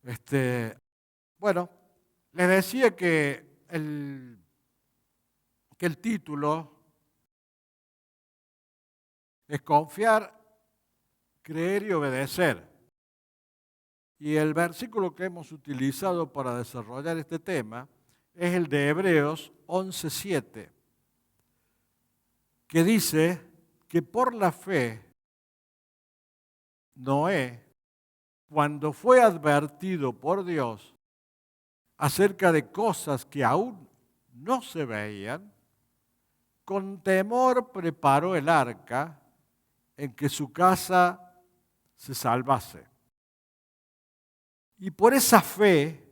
Este, bueno, les decía que el título es Confiar, Creer y Obedecer. Y el versículo que hemos utilizado para desarrollar este tema es el de Hebreos 11:7, que dice que por la fe Noé, cuando fue advertido por Dios acerca de cosas que aún no se veían, con temor preparó el arca en que su casa se salvase. Y por esa fe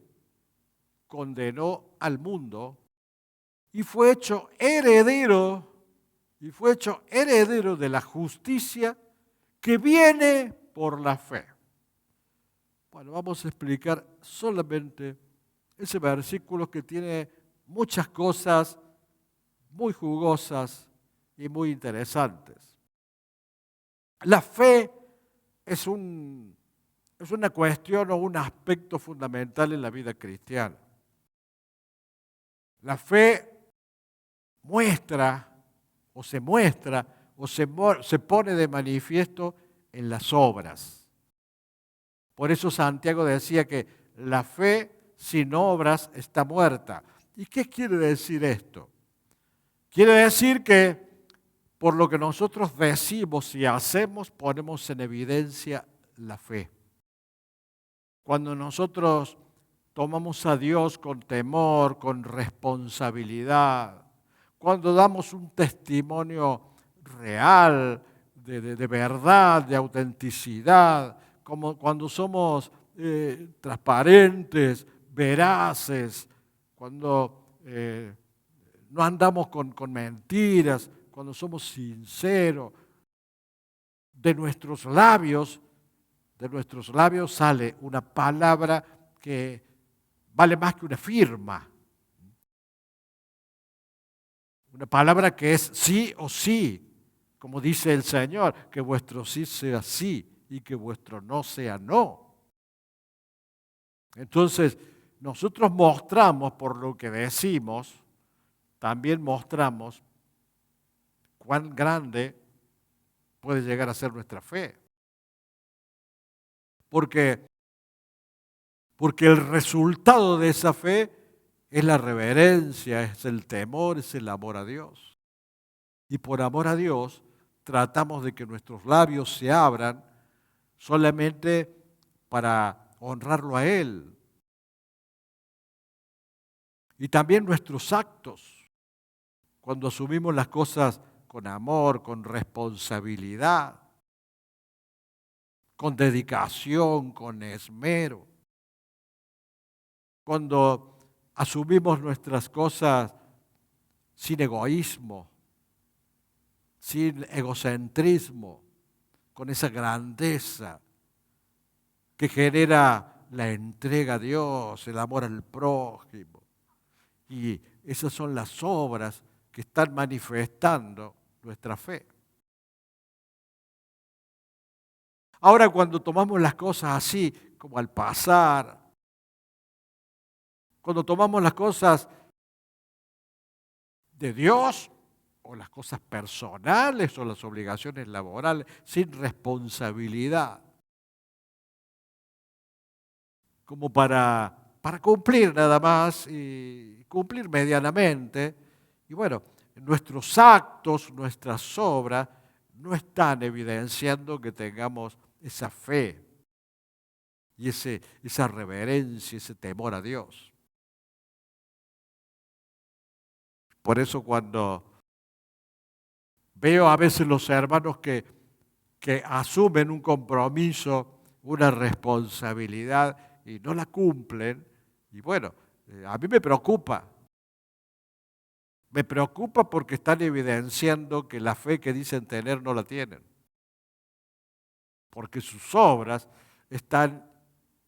condenó al mundo y fue hecho heredero, de la justicia que viene por la fe. Bueno, vamos a explicar solamente ese versículo que tiene muchas cosas muy jugosas y muy interesantes. La fe es una cuestión o un aspecto fundamental en la vida cristiana. La fe se pone de manifiesto en las obras. Por eso Santiago decía que la fe sin obras está muerta. ¿Y qué quiere decir esto? Quiere decir que por lo que nosotros decimos y hacemos, ponemos en evidencia la fe. Cuando nosotros tomamos a Dios con temor, con responsabilidad, cuando damos un testimonio real, de verdad, de autenticidad, como cuando somos transparentes, veraces, cuando no andamos con mentiras, cuando somos sinceros, de nuestros labios sale una palabra que vale más que una firma. Una palabra que es sí o sí, como dice el Señor, que vuestro sí sea sí y que vuestro no sea no. Entonces, nosotros mostramos por lo que decimos, también mostramos cuán grande puede llegar a ser nuestra fe. Porque el resultado de esa fe es la reverencia, es el temor, es el amor a Dios. Y por amor a Dios tratamos de que nuestros labios se abran solamente para honrarlo a Él. Y también nuestros actos, cuando asumimos las cosas con amor, con responsabilidad, con dedicación, con esmero. Cuando asumimos nuestras cosas sin egoísmo, sin egocentrismo, con esa grandeza que genera la entrega a Dios, el amor al prójimo. Y esas son las obras que están manifestando nuestra fe. Ahora, cuando tomamos las cosas así, como al pasar, cuando tomamos las cosas de Dios o las cosas personales o las obligaciones laborales sin responsabilidad, como para cumplir nada más y cumplir medianamente. Y bueno, nuestros actos, nuestras obras no están evidenciando que tengamos esa fe y esa reverencia, ese temor a Dios. Por eso cuando veo a veces los hermanos que asumen un compromiso, una responsabilidad y no la cumplen, y bueno, a mí me preocupa. Me preocupa porque están evidenciando que la fe que dicen tener no la tienen. Porque sus obras están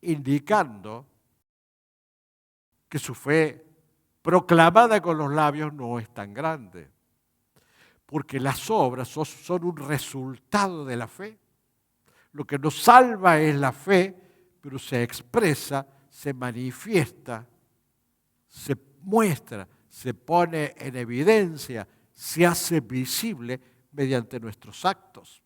indicando que su fe proclamada con los labios no es tan grande. Porque las obras son un resultado de la fe. Lo que nos salva es la fe, pero se expresa, se manifiesta, se muestra, se pone en evidencia, se hace visible mediante nuestros actos.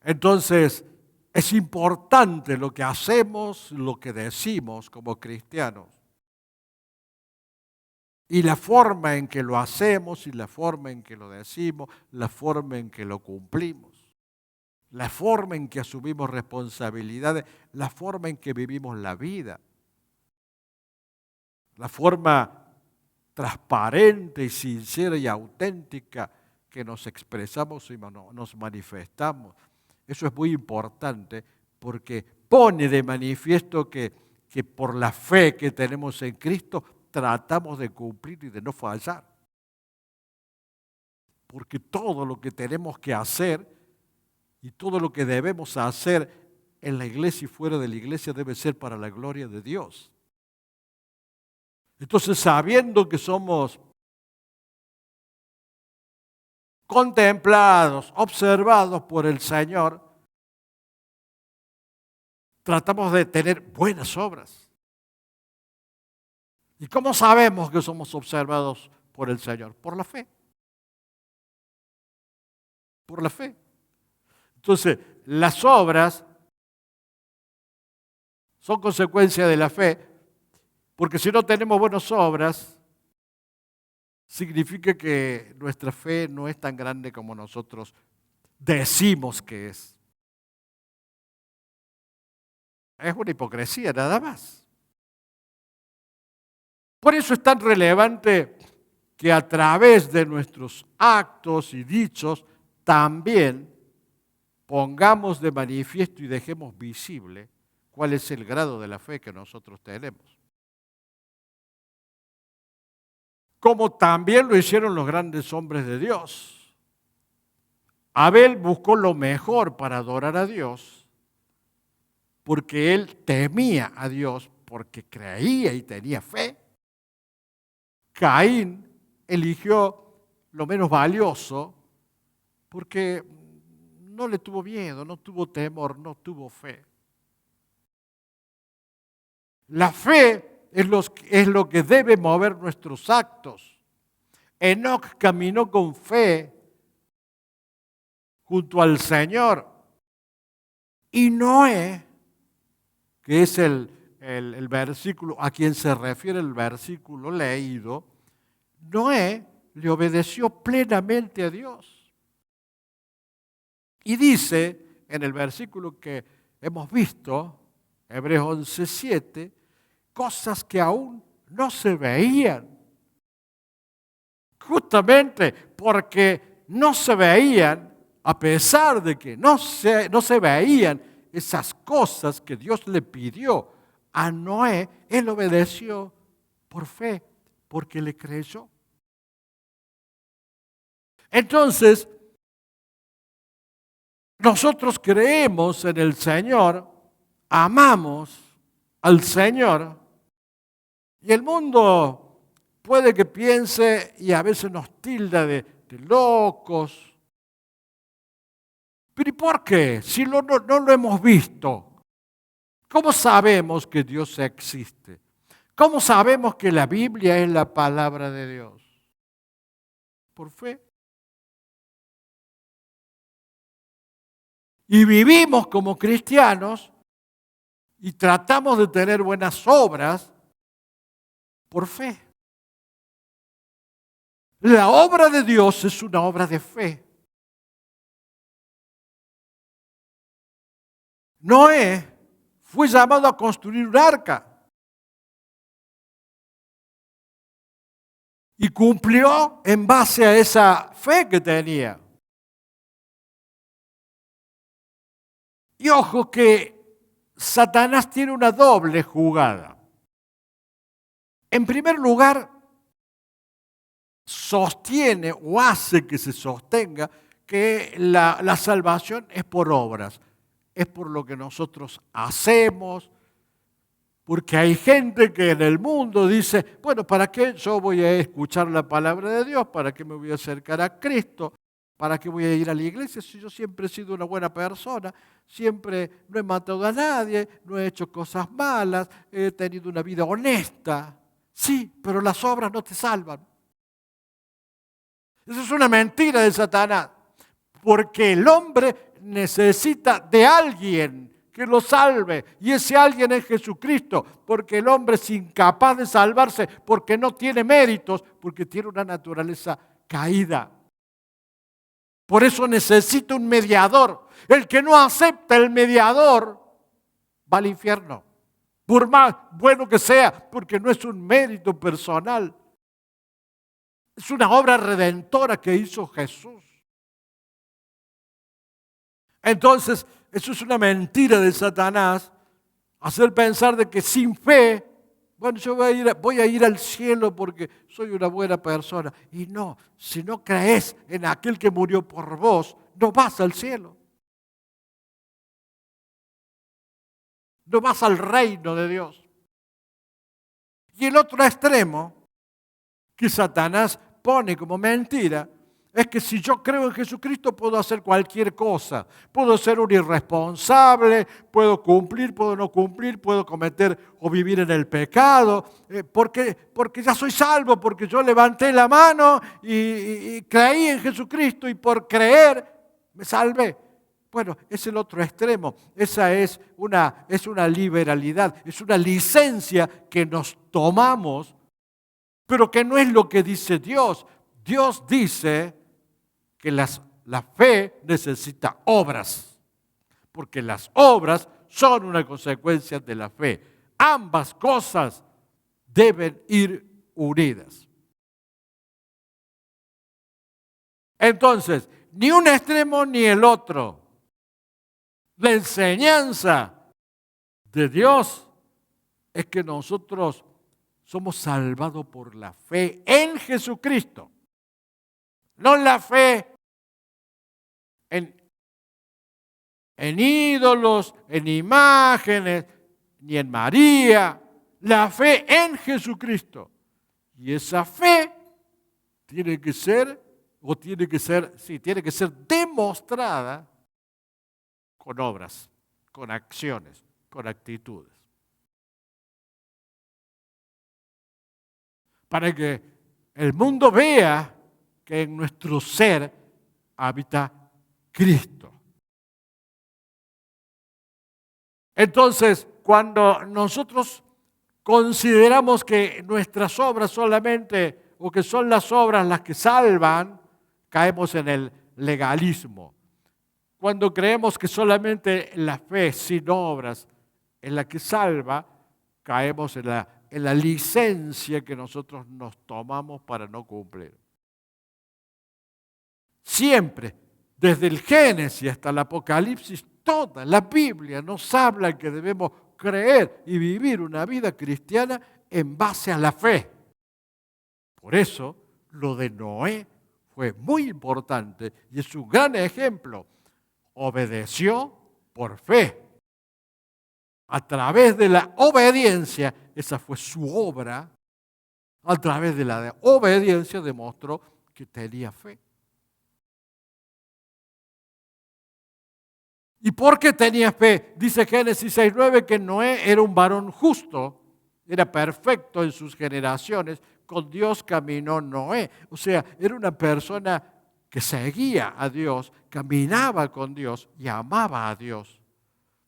Entonces, es importante lo que hacemos, lo que decimos como cristianos. Y la forma en que lo hacemos y la forma en que lo decimos, la forma en que lo cumplimos, la forma en que asumimos responsabilidades, la forma en que vivimos la vida, la forma transparente y sincera y auténtica que nos expresamos y nos manifestamos. Eso es muy importante porque pone de manifiesto que por la fe que tenemos en Cristo tratamos de cumplir y de no fallar. Porque todo lo que tenemos que hacer y todo lo que debemos hacer en la iglesia y fuera de la iglesia debe ser para la gloria de Dios. Entonces, sabiendo que somos contemplados, observados por el Señor, tratamos de tener buenas obras. ¿Y cómo sabemos que somos observados por el Señor? Por la fe. Por la fe. Entonces, las obras son consecuencia de la fe, porque si no tenemos buenas obras, significa que nuestra fe no es tan grande como nosotros decimos que es. Es una hipocresía nada más. Por eso es tan relevante que a través de nuestros actos y dichos también pongamos de manifiesto y dejemos visible cuál es el grado de la fe que nosotros tenemos. Como también lo hicieron los grandes hombres de Dios. Abel buscó lo mejor para adorar a Dios, porque él temía a Dios, porque creía y tenía fe. Caín eligió lo menos valioso, porque no le tuvo miedo, no tuvo temor, no tuvo fe. La fe es lo que debe mover nuestros actos. Enoc caminó con fe junto al Señor. Y Noé, que es el versículo a quien se refiere el versículo leído, Noé le obedeció plenamente a Dios. Y dice en el versículo que hemos visto, Hebreos 11:7, cosas que aún no se veían. Justamente porque no se veían, a pesar de que no se veían esas cosas que Dios le pidió a Noé, él obedeció por fe, porque le creyó. Entonces, nosotros creemos en el Señor, amamos al Señor, y el mundo puede que piense y a veces nos tilda de locos. ¿Pero y por qué? Si no lo hemos visto. ¿Cómo sabemos que Dios existe? ¿Cómo sabemos que la Biblia es la palabra de Dios? Por fe. Y vivimos como cristianos y tratamos de tener buenas obras por fe. La obra de Dios es una obra de fe. Noé fue llamado a construir un arca y cumplió en base a esa fe que tenía. Y ojo que Satanás tiene una doble jugada. En primer lugar, sostiene o hace que se sostenga que la salvación es por obras, es por lo que nosotros hacemos, porque hay gente que en el mundo dice, bueno, ¿para qué yo voy a escuchar la palabra de Dios? ¿Para qué me voy a acercar a Cristo? ¿Para qué voy a ir a la iglesia si yo siempre he sido una buena persona? Siempre no he matado a nadie, no he hecho cosas malas, he tenido una vida honesta. Sí, pero las obras no te salvan. Eso es una mentira de Satanás, porque el hombre necesita de alguien que lo salve, y ese alguien es Jesucristo, porque el hombre es incapaz de salvarse, porque no tiene méritos, porque tiene una naturaleza caída. Por eso necesita un mediador. El que no acepta el mediador va al infierno, por más bueno que sea, porque no es un mérito personal. Es una obra redentora que hizo Jesús. Entonces, eso es una mentira de Satanás, hacer pensar de que sin fe, bueno, yo voy a ir al cielo porque soy una buena persona. Y no, si no crees en aquel que murió por vos, no vas al cielo. No vas al reino de Dios. Y el otro extremo que Satanás pone como mentira es que si yo creo en Jesucristo puedo hacer cualquier cosa. Puedo ser un irresponsable, puedo cumplir, puedo no cumplir, puedo cometer o vivir en el pecado, porque ya soy salvo, porque yo levanté la mano y creí en Jesucristo y por creer me salvé. Bueno, es el otro extremo. Esa es una liberalidad, es una licencia que nos tomamos, pero que no es lo que dice Dios. Dios dice que la fe necesita obras, porque las obras son una consecuencia de la fe. Ambas cosas deben ir unidas. Entonces, ni un extremo ni el otro. La enseñanza de Dios es que nosotros somos salvados por la fe en Jesucristo. No la fe en ídolos, en imágenes, ni en María. La fe en Jesucristo. Y esa fe tiene que ser demostrada con obras, con acciones, con actitudes. Para que el mundo vea que en nuestro ser habita Cristo. Entonces, cuando nosotros consideramos que nuestras obras solamente, o que son las obras las que salvan, caemos en el legalismo. Cuando creemos que solamente la fe sin obras es la que salva, caemos en la licencia que nosotros nos tomamos para no cumplir. Siempre, desde el Génesis hasta el Apocalipsis, toda la Biblia nos habla que debemos creer y vivir una vida cristiana en base a la fe. Por eso, lo de Noé fue muy importante y es un gran ejemplo. Obedeció por fe. A través de la obediencia, esa fue su obra, a través de la obediencia demostró que tenía fe. ¿Y por qué tenía fe? Dice Génesis 6:9 que Noé era un varón justo, era perfecto en sus generaciones, con Dios caminó Noé. O sea, era una persona que seguía a Dios, caminaba con Dios y amaba a Dios.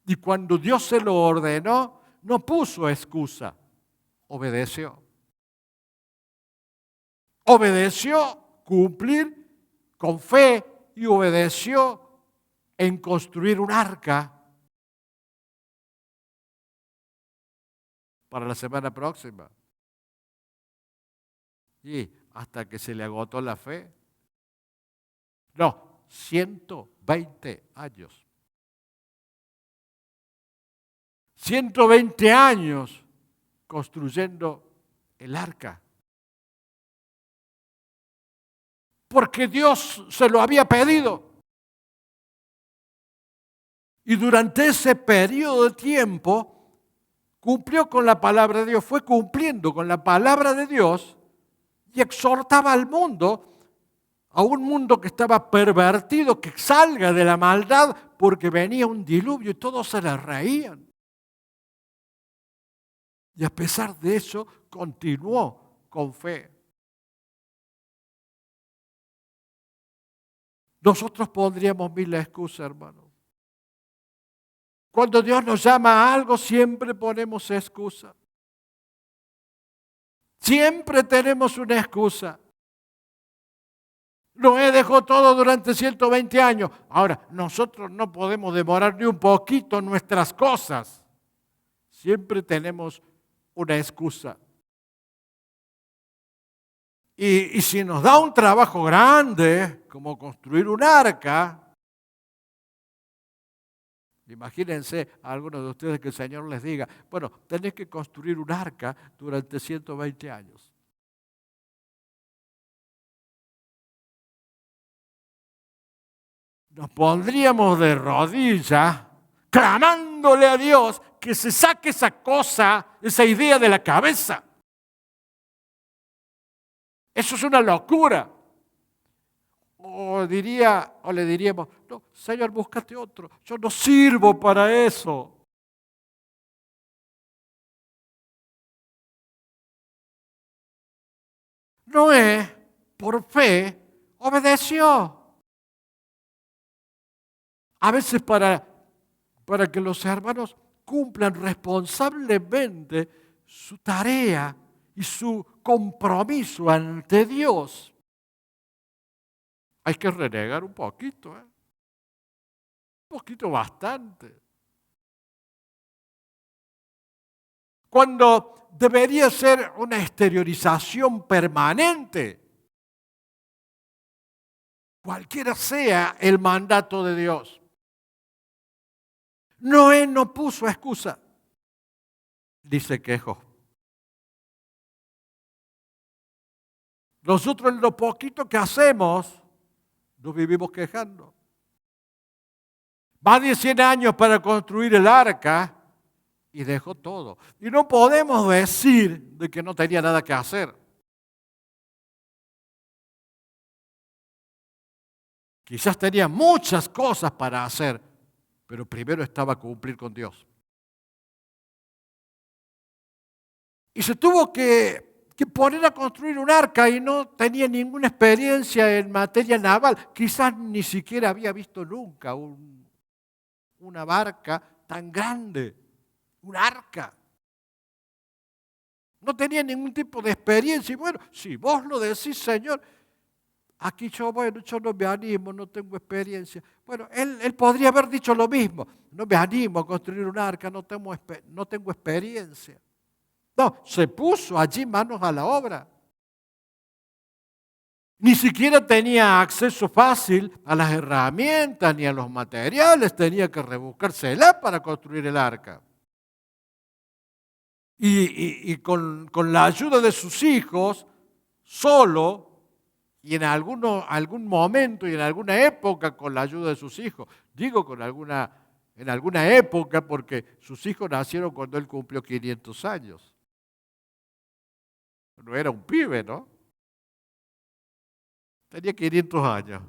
Y cuando Dios se lo ordenó, no puso excusa, obedeció. Obedeció cumplir con fe y obedeció en construir un arca para la semana próxima. Y hasta que se le agotó la fe. No, 120 años. 120 años construyendo el arca. Porque Dios se lo había pedido. Y durante ese periodo de tiempo cumplió con la palabra de Dios, fue cumpliendo con la palabra de Dios y exhortaba al mundo a un mundo que estaba pervertido, que salga de la maldad porque venía un diluvio y todos se le reían. Y a pesar de eso, continuó con fe. Nosotros pondríamos mil excusas, hermano. Cuando Dios nos llama a algo, siempre ponemos excusa. Siempre tenemos una excusa. Noé dejó todo durante 120 años. Ahora, nosotros no podemos demorar ni un poquito nuestras cosas. Siempre tenemos una excusa. Y si nos da un trabajo grande, como construir un arca, imagínense a algunos de ustedes que el Señor les diga, bueno, tenés que construir un arca durante 120 años. Nos pondríamos de rodillas, clamándole a Dios que se saque esa cosa, esa idea de la cabeza. Eso es una locura. O le diríamos, no, Señor, búscate otro. Yo no sirvo para eso. Noé, por fe, obedeció. A veces para que los hermanos cumplan responsablemente su tarea y su compromiso ante Dios, hay que renegar un poquito, un poquito bastante. Cuando debería ser una exteriorización permanente, cualquiera sea el mandato de Dios. Noé no puso excusa, dice quejó. Nosotros en lo poquito que hacemos, nos vivimos quejando. Más de 100 años para construir el arca y dejó todo. Y no podemos decir de que no tenía nada que hacer. Quizás tenía muchas cosas para hacer, pero primero estaba a cumplir con Dios. Y se tuvo que poner a construir un arca y no tenía ninguna experiencia en materia naval. Quizás ni siquiera había visto nunca una barca tan grande, un arca. No tenía ningún tipo de experiencia. Y bueno, si vos lo decís, Señor, aquí yo no me animo, no tengo experiencia. Bueno, él podría haber dicho lo mismo. No me animo a construir un arca, no tengo experiencia. No, se puso allí manos a la obra. Ni siquiera tenía acceso fácil a las herramientas ni a los materiales, tenía que rebuscársela para construir el arca. Y con la ayuda de sus hijos, solo, y en algún momento y en alguna época con la ayuda de sus hijos. Digo en alguna época porque sus hijos nacieron cuando él cumplió 500 años. No era un pibe, ¿no? Tenía 500 años.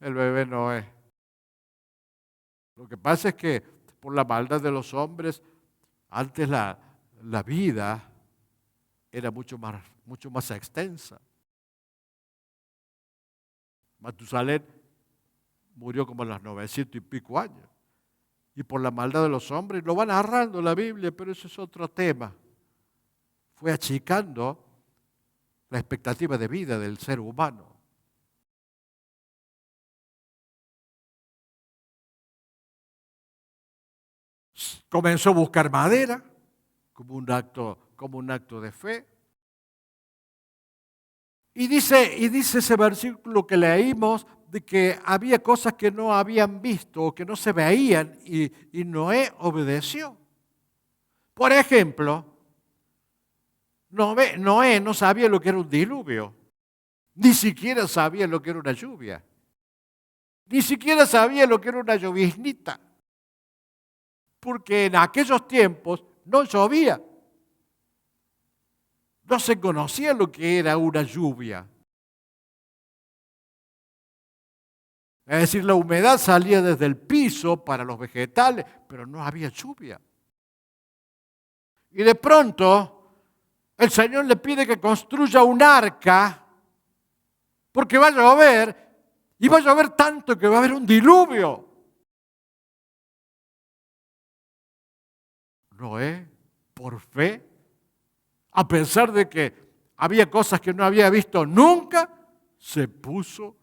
El bebé Noé. Lo que pasa es que por la maldad de los hombres, antes la vida era mucho más extensa. Matusalén murió como a los 900 y pico años. Y por la maldad de los hombres, lo va narrando la Biblia, pero eso es otro tema. Fue achicando la expectativa de vida del ser humano. Comenzó a buscar madera como un acto de fe. Y dice ese versículo que leímos de que había cosas que no habían visto o que no se veían y Noé obedeció. Por ejemplo, Noé no sabía lo que era un diluvio, ni siquiera sabía lo que era una lluvia, ni siquiera sabía lo que era una lloviznita, porque en aquellos tiempos no llovía. No se conocía lo que era una lluvia. Es decir, la humedad salía desde el piso para los vegetales, pero no había lluvia. Y de pronto, el Señor le pide que construya un arca, porque va a llover, y va a llover tanto que va a haber un diluvio. Noé, por fe, a pesar de que había cosas que no había visto nunca, se puso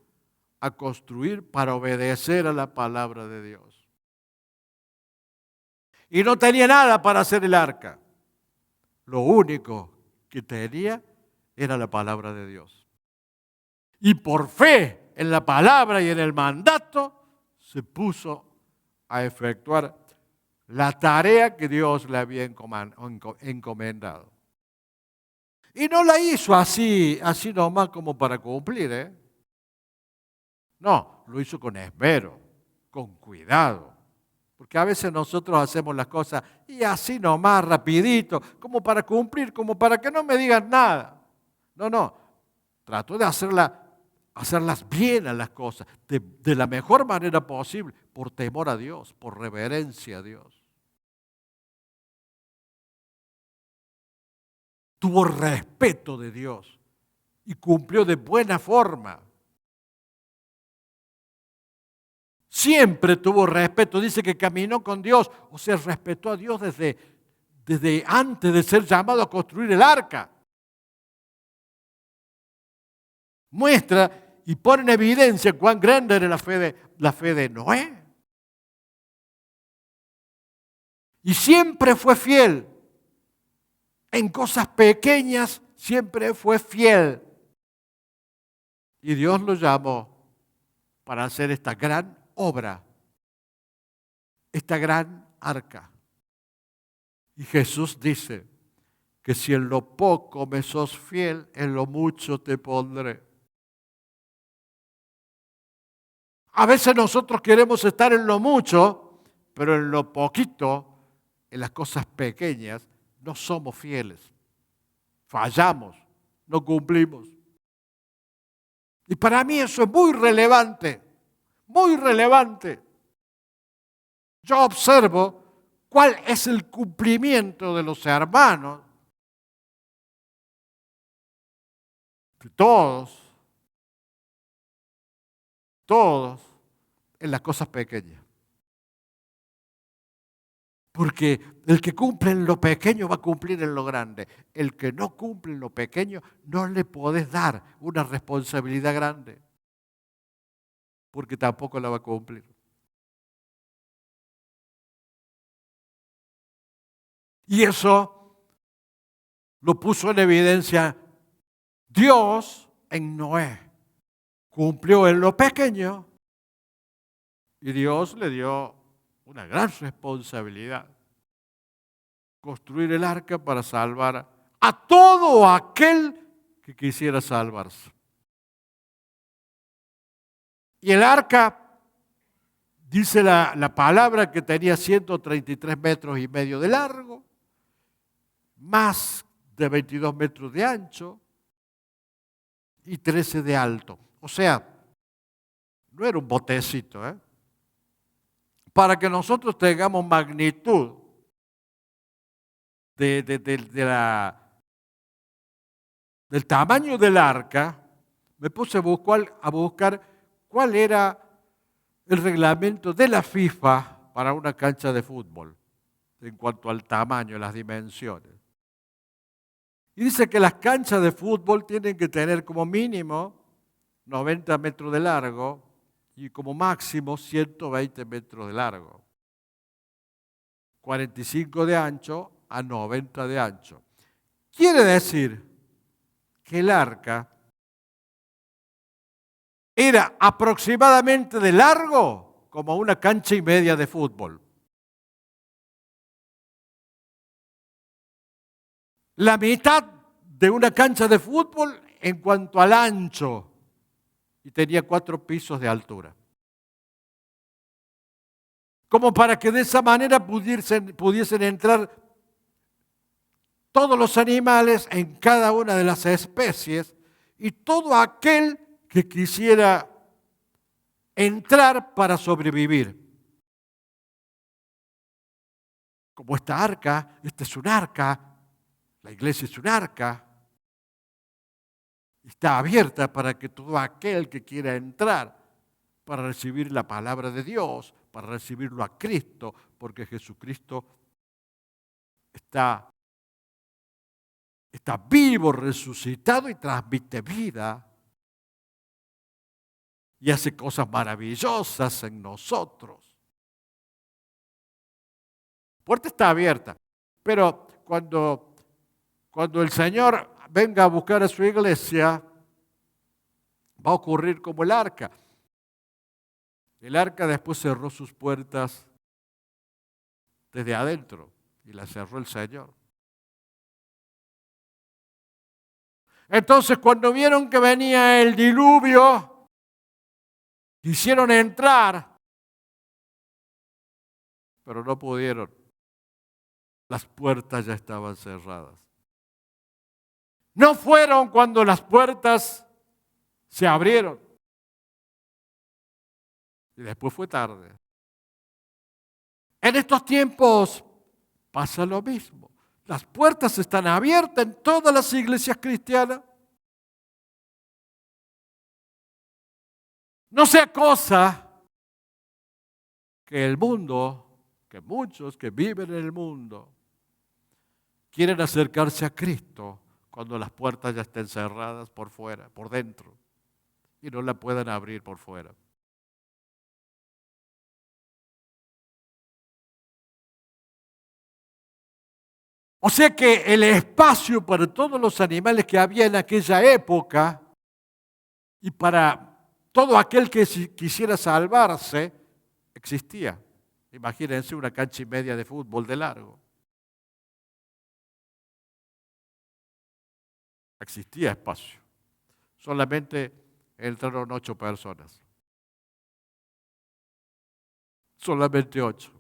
a construir para obedecer a la palabra de Dios. Y no tenía nada para hacer el arca. Lo único que tenía era la palabra de Dios. Y por fe en la palabra y en el mandato, se puso a efectuar la tarea que Dios le había encomendado. Y no la hizo así nomás como para cumplir, ¿eh? No, lo hizo con esmero, con cuidado. Porque a veces nosotros hacemos las cosas y así nomás, rapidito, como para cumplir, como para que no me digan nada. No, trato de hacerlas bien a las cosas, de la mejor manera posible, por temor a Dios, por reverencia a Dios. Tuvo respeto de Dios y cumplió de buena forma. Siempre tuvo respeto, dice que caminó con Dios, o sea, respetó a Dios desde antes de ser llamado a construir el arca. Muestra y pone en evidencia cuán grande era la fe de Noé. Y siempre fue fiel. En cosas pequeñas siempre fue fiel. Y Dios lo llamó para hacer esta gran obra, esta gran arca. Y Jesús dice que si en lo poco me sos fiel, en lo mucho te pondré. A veces nosotros queremos estar en lo mucho, pero en lo poquito, en las cosas pequeñas, no somos fieles. Fallamos, no cumplimos. Y para mí eso es muy relevante, muy relevante. Yo observo cuál es el cumplimiento de los hermanos, de todos, en las cosas pequeñas. Porque el que cumple en lo pequeño va a cumplir en lo grande. El que no cumple en lo pequeño no le podés dar una responsabilidad grande, porque tampoco la va a cumplir. Y eso lo puso en evidencia Dios en Noé. Cumplió en lo pequeño y Dios le dio una gran responsabilidad. Construir el arca para salvar a todo aquel que quisiera salvarse. Y el arca, dice la palabra, que tenía 133 metros y medio de largo, más de 22 metros de ancho y 13 de alto. O sea, no era un botecito, ¿eh? Para que nosotros tengamos magnitud del tamaño del arca, me puse a buscar cuál era el reglamento de la FIFA para una cancha de fútbol en cuanto al tamaño, las dimensiones. Y dice que las canchas de fútbol tienen que tener como mínimo 90 metros de largo y como máximo 120 metros de largo. 45 de ancho a 90 de ancho. Quiere decir que el arca era aproximadamente de largo como una cancha y media de fútbol. La mitad de una cancha de fútbol en cuanto al ancho, y tenía 4 pisos de altura. Como para que de esa manera pudiesen entrar todos los animales en cada una de las especies y todo aquel que quisiera entrar para sobrevivir. Como esta arca, esta es un arca, la iglesia es un arca, está abierta para que todo aquel que quiera entrar para recibir la palabra de Dios, para recibirlo a Cristo, porque Jesucristo está vivo, resucitado y transmite vida y hace cosas maravillosas en nosotros. La puerta está abierta, pero cuando el Señor venga a buscar a su iglesia, va a ocurrir como el arca. El arca después cerró sus puertas desde adentro y las cerró el Señor. Entonces, cuando vieron que venía el diluvio, quisieron entrar, pero no pudieron. Las puertas ya estaban cerradas. No fueron cuando las puertas se abrieron. Y después fue tarde. En estos tiempos pasa lo mismo. Las puertas están abiertas en todas las iglesias cristianas. No sea cosa que el mundo, que muchos que viven en el mundo, quieren acercarse a Cristo cuando las puertas ya estén cerradas por fuera, por dentro, y no la puedan abrir por fuera. O sea que el espacio para todos los animales que había en aquella época y para todo aquel que quisiera salvarse, existía. Imagínense una cancha y media de fútbol de largo. Existía espacio. Solamente entraron 8 personas. Solamente 8.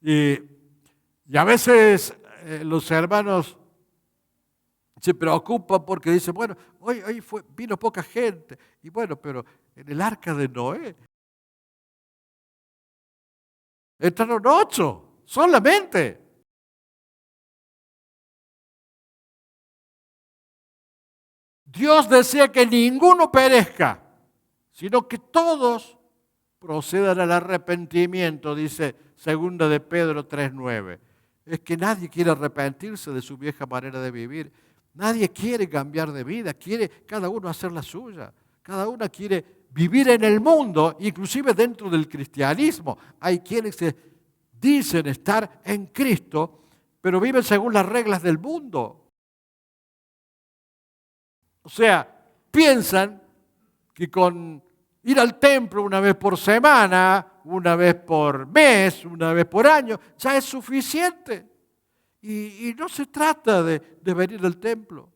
Y a veces los hermanos se preocupan porque dicen, bueno, hoy vino poca gente. Y bueno, pero en el arca de Noé entraron 8 solamente. Dios desea que ninguno perezca, sino que todos procedan al arrepentimiento, dice 2 de Pedro 3:9. Es que nadie quiere arrepentirse de su vieja manera de vivir. Nadie quiere cambiar de vida, quiere cada uno hacer la suya. Cada uno quiere vivir en el mundo, inclusive dentro del cristianismo. Hay quienes dicen estar en Cristo, pero viven según las reglas del mundo. O sea, piensan que con ir al templo una vez por semana, una vez por mes, una vez por año, ya es suficiente. Y no se trata de venir al templo,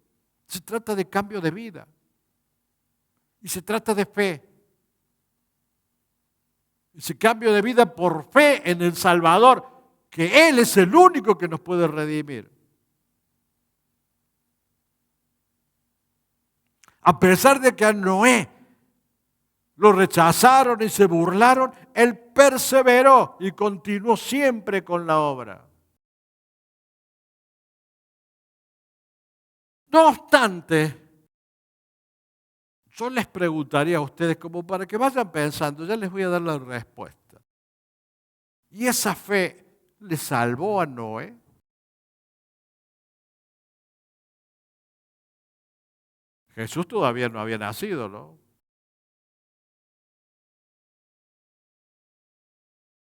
se trata de cambio de vida. Y se trata de fe. Ese cambio de vida por fe en el Salvador, que Él es el único que nos puede redimir. A pesar de que a Noé lo rechazaron y se burlaron, él perseveró y continuó siempre con la obra. No obstante, yo les preguntaría a ustedes, como para que vayan pensando, ya les voy a dar la respuesta. ¿Y esa fe le salvó a Noé? Jesús todavía no había nacido, ¿no?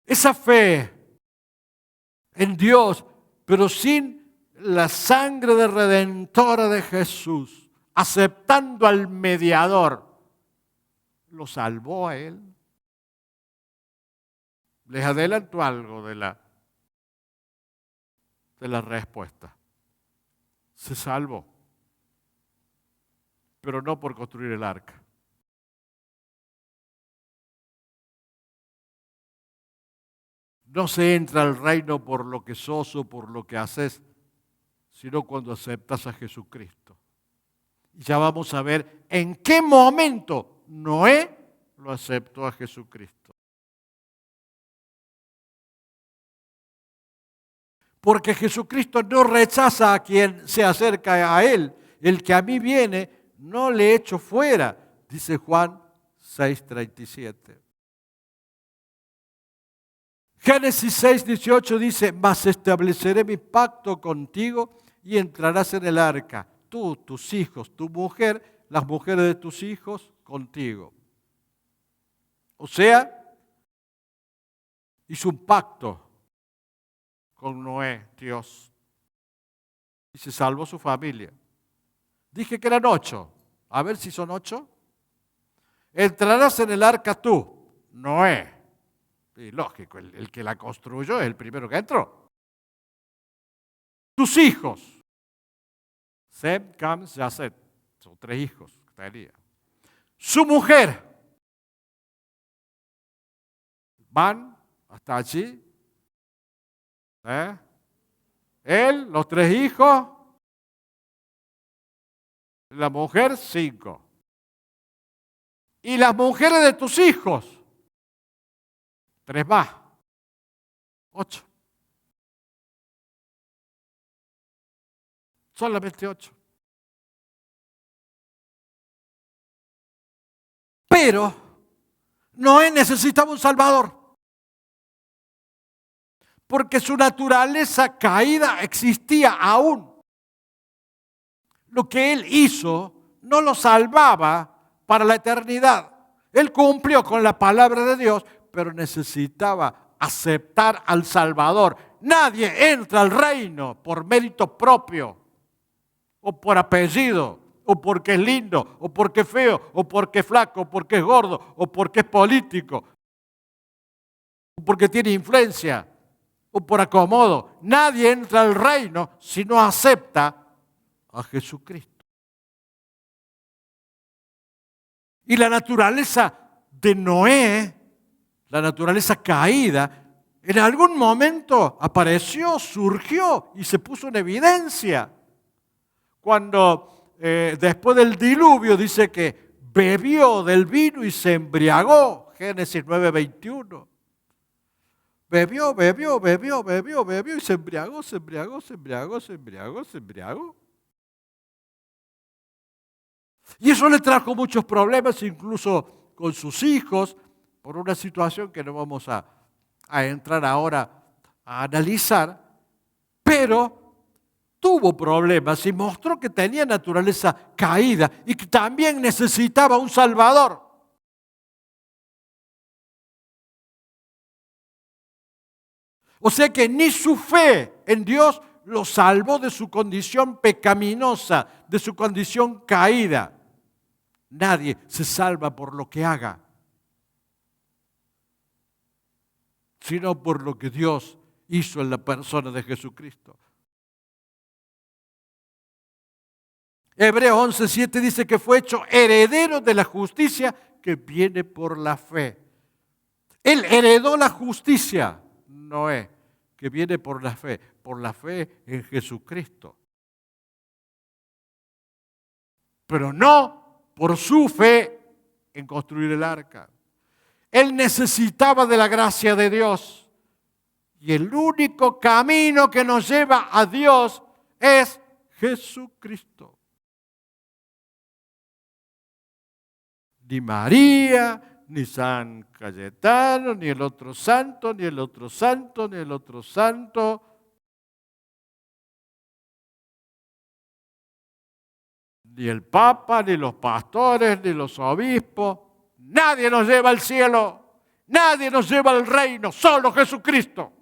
Esa fe en Dios, pero sin la sangre de redentora de Jesús, aceptando al mediador, ¿lo salvó a él? Les adelanto algo de la respuesta. Se salvó, pero no por construir el arca. No se entra al reino por lo que sos o por lo que haces, sino cuando aceptas a Jesucristo. Y ya vamos a ver en qué momento Noé lo aceptó a Jesucristo. Porque Jesucristo no rechaza a quien se acerca a Él. El que a mí viene, no le echo fuera, dice Juan 6:37. Génesis 6:18 dice, mas estableceré mi pacto contigo y entrarás en el arca, tú, tus hijos, tu mujer, las mujeres de tus hijos, contigo. O sea, hizo un pacto con Noé, Dios, y se salvó su familia. Dije que eran 8, a ver si son 8. Entrarás en el arca tú, Noé. Y lógico, el que la construyó es el primero que entró. Tus hijos, Sem, Cam, Yafet, son 3 hijos que tenía. Su mujer, van hasta allí. Él, los 3 hijos, la mujer 5. Y las mujeres de tus hijos, 3 más, 8. Solamente 8. Pero Noé necesitaba un salvador. Porque su naturaleza caída existía aún. Lo que él hizo no lo salvaba para la eternidad. Él cumplió con la palabra de Dios, pero necesitaba aceptar al Salvador. Nadie entra al reino por mérito propio, o por apellido, o porque es lindo, o porque es feo, o porque es flaco, o porque es gordo, o porque es político, o porque tiene influencia, o por acomodo. Nadie entra al reino si no acepta a Jesucristo. Y la naturaleza de Noé, la naturaleza caída, en algún momento apareció, surgió y se puso en evidencia. Cuando después del diluvio dice que bebió del vino y se embriagó, Génesis 9:21. Bebió y se embriagó. Y eso le trajo muchos problemas, incluso con sus hijos, por una situación que no vamos a entrar ahora a analizar, pero tuvo problemas y mostró que tenía naturaleza caída y que también necesitaba un Salvador. O sea que ni su fe en Dios lo salvó de su condición pecaminosa, de su condición caída. Nadie se salva por lo que haga, sino por lo que Dios hizo en la persona de Jesucristo. Hebreos 11:7 dice que fue hecho heredero de la justicia que viene por la fe. Él heredó la justicia, Noé, que viene por la fe en Jesucristo. Pero no por su fe en construir el arca. Él necesitaba de la gracia de Dios. Y el único camino que nos lleva a Dios es Jesucristo. Ni María, ni San Cayetano, ni el otro santo, ni el otro santo, ni el otro santo. Ni el Papa, ni los pastores, ni los obispos. Nadie nos lleva al cielo. Nadie nos lleva al reino. Solo Jesucristo.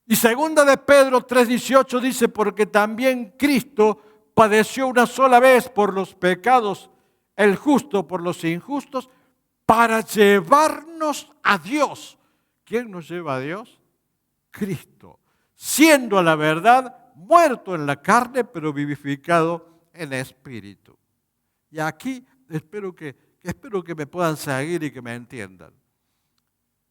Y segunda de Pedro 3:18 dice, porque también Cristo padeció una sola vez por los pecados, el justo por los injustos, para llevarnos a Dios. ¿Quién nos lleva a Dios? Cristo. Siendo a la verdad muerto en la carne, pero vivificado en espíritu. Y aquí espero que me puedan seguir y que me entiendan.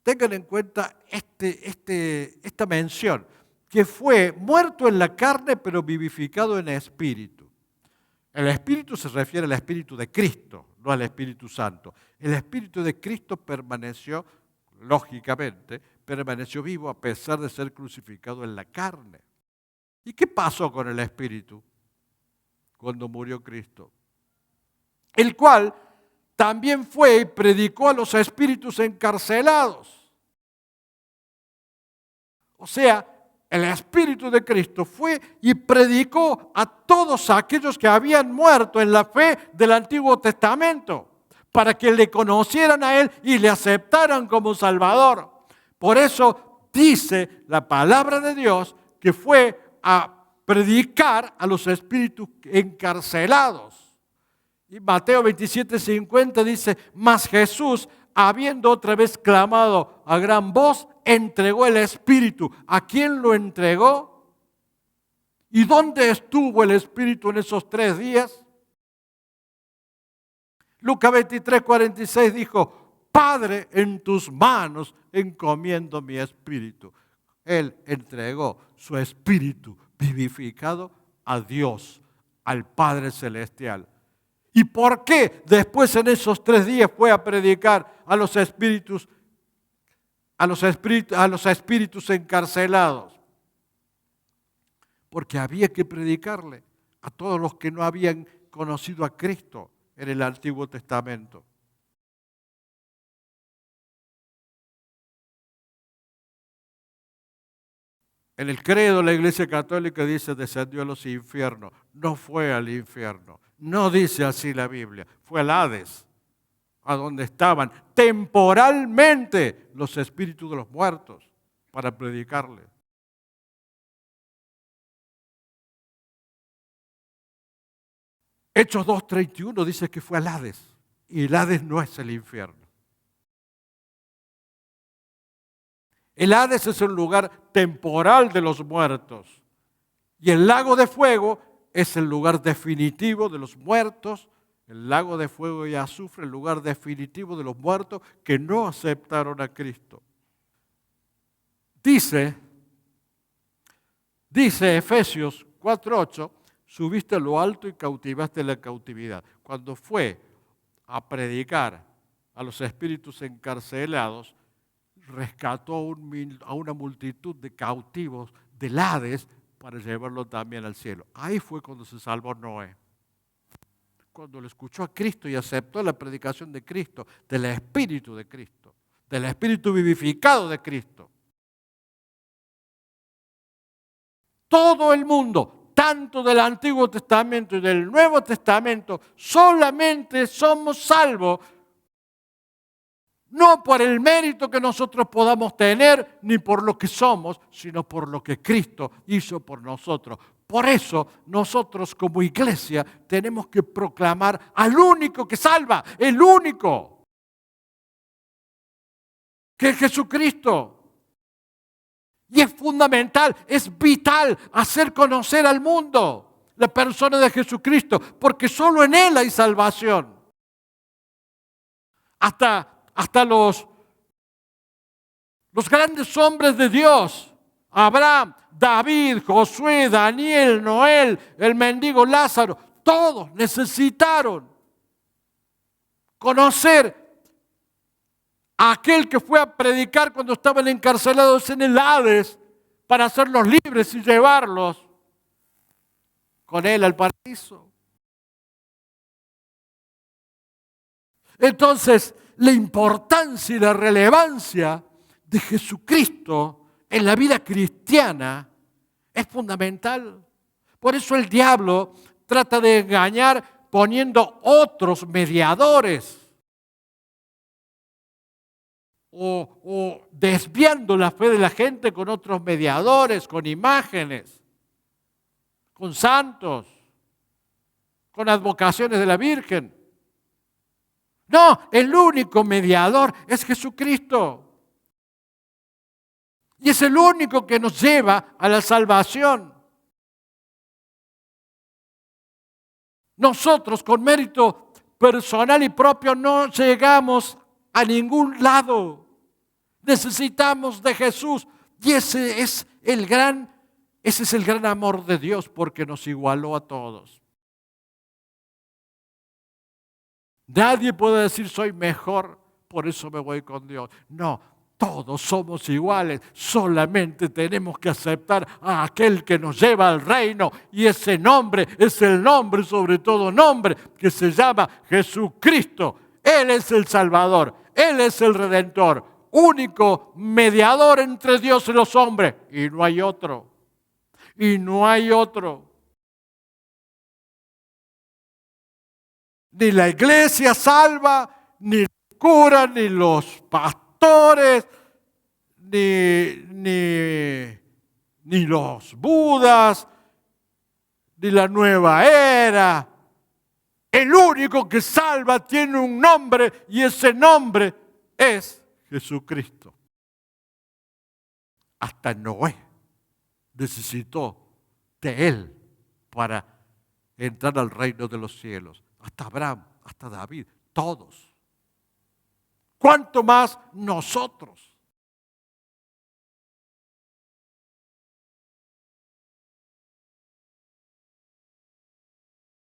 Tengan en cuenta esta mención. que fue muerto en la carne, pero vivificado en espíritu. El espíritu se refiere al espíritu de Cristo, no al Espíritu Santo. El espíritu de Cristo permaneció, lógicamente, permaneció vivo a pesar de ser crucificado en la carne. ¿Y qué pasó con el espíritu cuando murió Cristo? El cual también fue y predicó a los espíritus encarcelados. O sea, el Espíritu de Cristo fue y predicó a todos aquellos que habían muerto en la fe del Antiguo Testamento, para que le conocieran a Él y le aceptaran como Salvador. Por eso dice la palabra de Dios que fue a predicar a los espíritus encarcelados. Y Mateo 27:50 dice, mas Jesús, habiendo otra vez clamado a gran voz, entregó el Espíritu. ¿A quién lo entregó? ¿Y dónde estuvo el Espíritu en esos 3 días? Lucas 23:46 dijo, Padre, en tus manos encomiendo mi espíritu. Él entregó su espíritu vivificado a Dios, al Padre Celestial. ¿Y por qué después en esos 3 días fue a predicar a los espíritus encarcelados? Porque había que predicarle a todos los que no habían conocido a Cristo en el Antiguo Testamento. En el credo la Iglesia Católica dice descendió a los infiernos. No fue al infierno. No dice así la Biblia. Fue al Hades, a donde estaban temporalmente los espíritus de los muertos para predicarle. Hechos 2:31 dice que fue al Hades. Y el Hades no es el infierno. El Hades es el lugar temporal de los muertos. Y el lago de fuego es el lugar definitivo de los muertos. El lago de fuego y azufre, el lugar definitivo de los muertos que no aceptaron a Cristo. Dice Efesios 4:8, subiste a lo alto y cautivaste la cautividad. Cuando fue a predicar a los espíritus encarcelados, rescató a una multitud de cautivos del Hades para llevarlo también al cielo. Ahí fue cuando se salvó Noé. Cuando le escuchó a Cristo y aceptó la predicación de Cristo, del Espíritu de Cristo, del Espíritu vivificado de Cristo. Todo el mundo, tanto del Antiguo Testamento y del Nuevo Testamento, solamente somos salvos no por el mérito que nosotros podamos tener, ni por lo que somos, sino por lo que Cristo hizo por nosotros. Por eso nosotros como iglesia tenemos que proclamar al único que salva, el único, que es Jesucristo. Y es fundamental, es vital hacer conocer al mundo la persona de Jesucristo, porque solo en Él hay salvación. Hasta los grandes hombres de Dios, Abraham, David, Josué, Daniel, Noel, el mendigo Lázaro, todos necesitaron conocer a aquel que fue a predicar cuando estaban encarcelados en el Hades para hacerlos libres y llevarlos con él al paraíso. Entonces, la importancia y la relevancia de Jesucristo en la vida cristiana es fundamental. Por eso el diablo trata de engañar poniendo otros mediadores o desviando la fe de la gente con otros mediadores, con imágenes, con santos, con advocaciones de la Virgen. No, el único mediador es Jesucristo. Y es el único que nos lleva a la salvación. Nosotros con mérito personal y propio no llegamos a ningún lado. Necesitamos de Jesús. Y ese es el gran Ese es el gran amor de Dios porque nos igualó a todos. Nadie puede decir soy mejor, por eso me voy con Dios. No, todos somos iguales, solamente tenemos que aceptar a aquel que nos lleva al reino y ese nombre es el nombre sobre todo nombre que se llama Jesucristo. Él es el Salvador, Él es el Redentor, único mediador entre Dios y los hombres y no hay otro. Y no hay otro. Ni la iglesia salva, ni el cura, ni los pastores, ni los budas, ni la nueva era. El único que salva tiene un nombre y ese nombre es Jesucristo. Hasta Noé necesitó de Él para entrar al reino de los cielos. Hasta Abraham, hasta David, todos. ¿Cuánto más nosotros?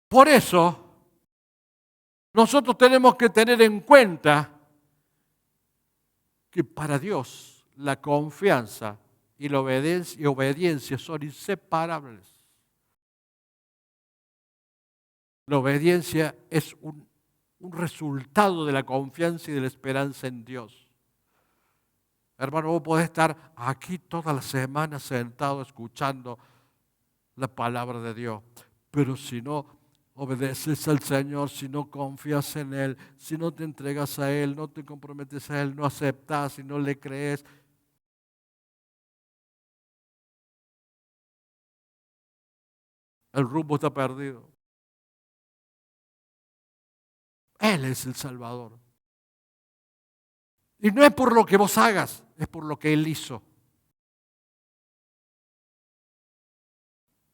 Por eso, nosotros tenemos que tener en cuenta que para Dios la confianza y la obediencia son inseparables. La obediencia es un resultado de la confianza y de la esperanza en Dios. Hermano, vos podés estar aquí toda la semana sentado escuchando la palabra de Dios, pero si no obedeces al Señor, si no confías en Él, si no te entregas a Él, no te comprometes a Él, no aceptas y no le crees, el rumbo está perdido. Él es el Salvador. Y no es por lo que vos hagas, es por lo que Él hizo.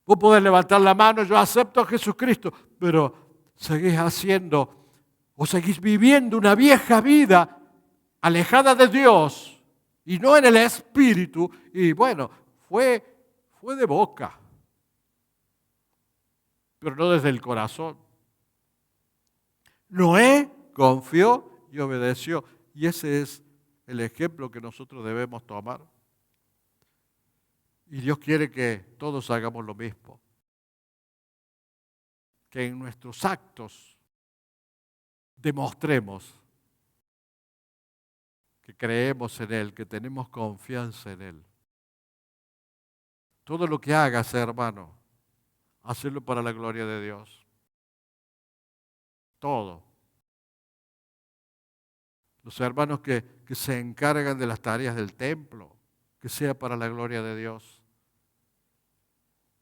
Vos podés levantar la mano, yo acepto a Jesucristo, pero seguís haciendo o seguís viviendo una vieja vida alejada de Dios y no en el Espíritu. Y bueno, fue de boca, pero no desde el corazón. Noé confió y obedeció. Y ese es el ejemplo que nosotros debemos tomar. Y Dios quiere que todos hagamos lo mismo. Que en nuestros actos demostremos que creemos en Él, que tenemos confianza en Él. Todo lo que hagas, hermano, hacerlo para la gloria de Dios. Todo. Los hermanos que se encargan de las tareas del templo, que sea para la gloria de Dios,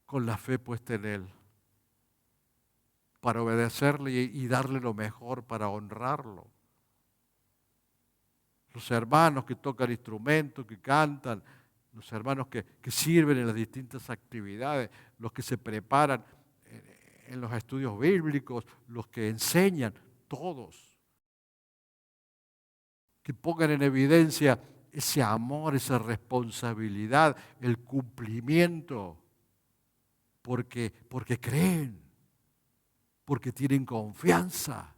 con la fe puesta en Él, para obedecerle y darle lo mejor, para honrarlo. Los hermanos que tocan instrumentos, que cantan, los hermanos que sirven en las distintas actividades, los que se preparan en los estudios bíblicos, los que enseñan, todos. Que pongan en evidencia ese amor, esa responsabilidad, el cumplimiento, porque creen, porque tienen confianza,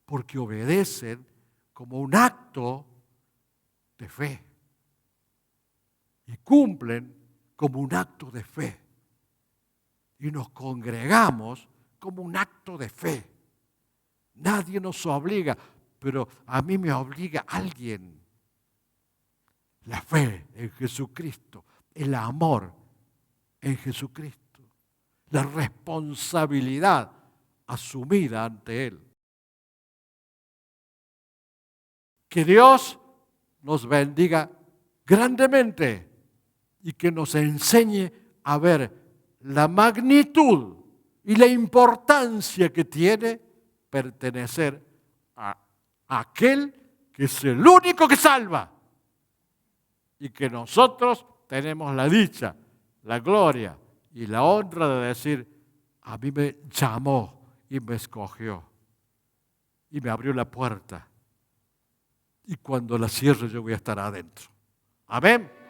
porque obedecen como un acto de fe y cumplen como un acto de fe y nos congregamos como un acto de fe. Nadie nos obliga, pero a mí me obliga alguien. La fe en Jesucristo, el amor en Jesucristo, la responsabilidad asumida ante Él. Que Dios nos bendiga grandemente y que nos enseñe a ver la magnitud y la importancia que tiene pertenecer a aquel que es el único que salva y que nosotros tenemos la dicha, la gloria y la honra de decir, a mí me llamó y me escogió y me abrió la puerta y cuando la cierre yo voy a estar adentro. Amén.